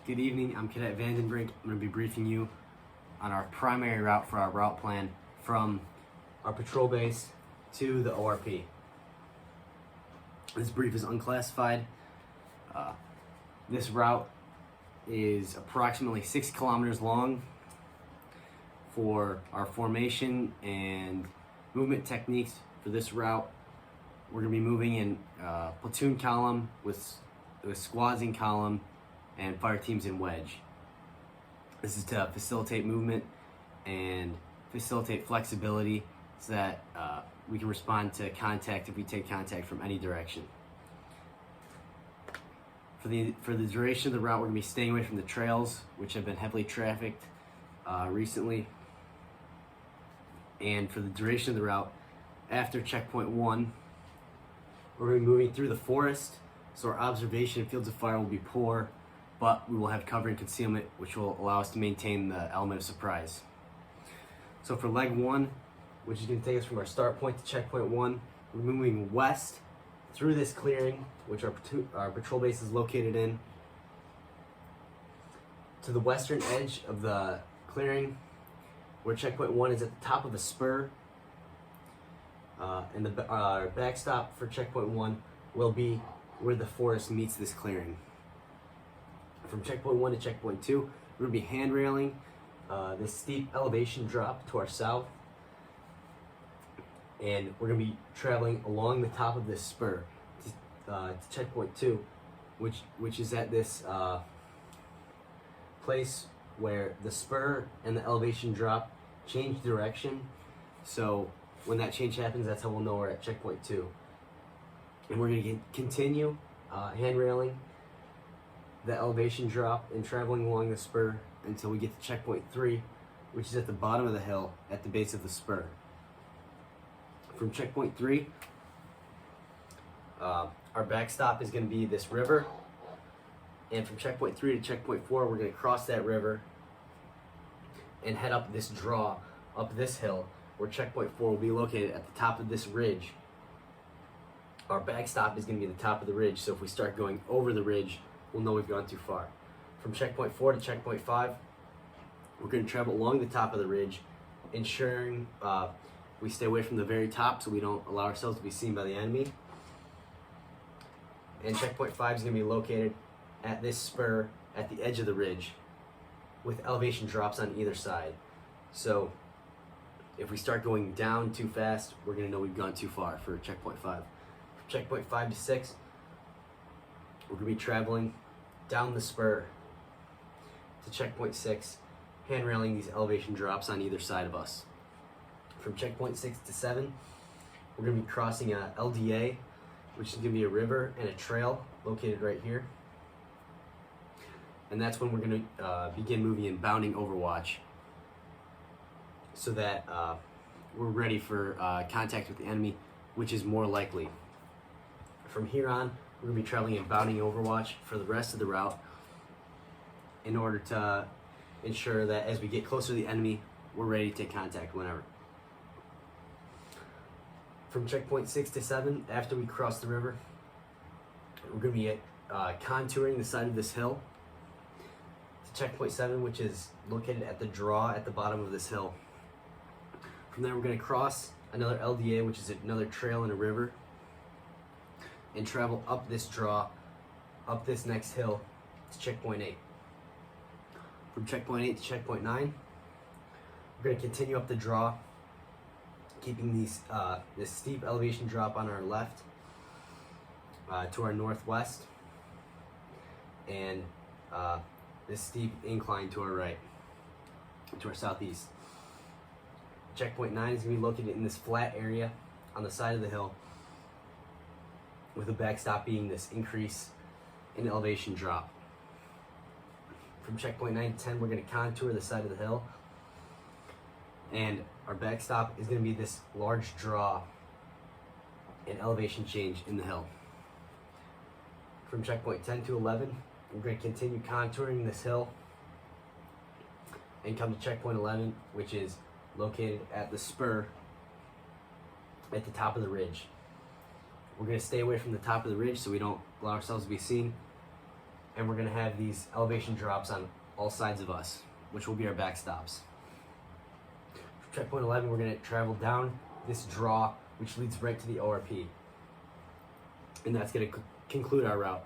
Good evening, I'm Cadet Vandenbrink. I'm going to be briefing you on our primary route for our route plan from our patrol base to the ORP. This brief is unclassified. This route is approximately 6 kilometers long. For our formation and movement techniques for this route, we're going to be moving in platoon column with squads in column and fire teams in wedge. This is to facilitate movement and facilitate flexibility so that we can respond to contact if we take contact from any direction. For the duration of the route, we're going to be staying away from the trails, which have been heavily trafficked recently. And for the duration of the route, after checkpoint 1, we're going to be moving through the forest, so our observation and fields of fire will be poor, but we will have cover and concealment, which will allow us to maintain the element of surprise. So for leg 1, which is going to take us from our start point to checkpoint 1, we're moving west through this clearing, which our patrol base is located in, to the western edge of the clearing, where checkpoint 1 is at the top of a spur, and our backstop for checkpoint 1 will be where the forest meets this clearing. From checkpoint 1 to checkpoint 2, we're going to be handrailing this steep elevation drop to our south, and we're going to be traveling along the top of this spur to checkpoint 2, which is at this place where the spur and the elevation drop change direction. So when that change happens, that's how we'll know we're at checkpoint 2. And we're going to continue handrailing the elevation drop and traveling along the spur until we get to checkpoint 3, which is at the bottom of the hill at the base of the spur. From checkpoint 3, our backstop is going to be this river, and from checkpoint 3 to checkpoint 4, we're going to cross that river and head up this draw, up this hill, where checkpoint 4 will be located at the top of this ridge. Our backstop is going to be the top of the ridge, so if we start going over the ridge, we'll know we've gone too far. From checkpoint 4 to checkpoint 5, we're going to travel along the top of the ridge, ensuring we stay away from the very top so we don't allow ourselves to be seen by the enemy. And checkpoint 5 is going to be located at this spur at the edge of the ridge with elevation drops on either side. So if we start going down too fast, we're going to know we've gone too far for checkpoint 5. From checkpoint 5 to 6, we're going to be traveling down the spur to checkpoint 6, handrailing these elevation drops on either side of us. From checkpoint 6 to 7, we're going to be crossing a LDA, which is going to be a river and a trail located right here. And that's when we're going to begin moving in bounding overwatch so that we're ready for contact with the enemy, which is more likely. From here on, we're going to be traveling in bounding overwatch for the rest of the route in order to ensure that as we get closer to the enemy, we're ready to take contact whenever. From checkpoint 6 to 7, after we cross the river, we're going to be contouring the side of this hill to checkpoint 7, which is located at the draw at the bottom of this hill. From there, we're going to cross another LDA, which is another trail and a river, and travel up this draw, up this next hill to checkpoint 8. From checkpoint 8 to checkpoint 9, we're going to continue up the draw, keeping this steep elevation drop on our left to our northwest, and this steep incline to our right, to our southeast. Checkpoint 9 is going to be located in this flat area on the side of the hill, with the backstop being this increase in elevation drop. From checkpoint 9 to 10, we're going to contour the side of the hill, and our backstop is going to be this large draw and elevation change in the hill. From checkpoint 10 to 11, we're going to continue contouring this hill and come to checkpoint 11, which is located at the spur at the top of the ridge. We're going to stay away from the top of the ridge so we don't allow ourselves to be seen, and we're going to have these elevation drops on all sides of us, which will be our backstops. For checkpoint 11, we're going to travel down this draw, which leads right to the ORP, and that's going to conclude our route.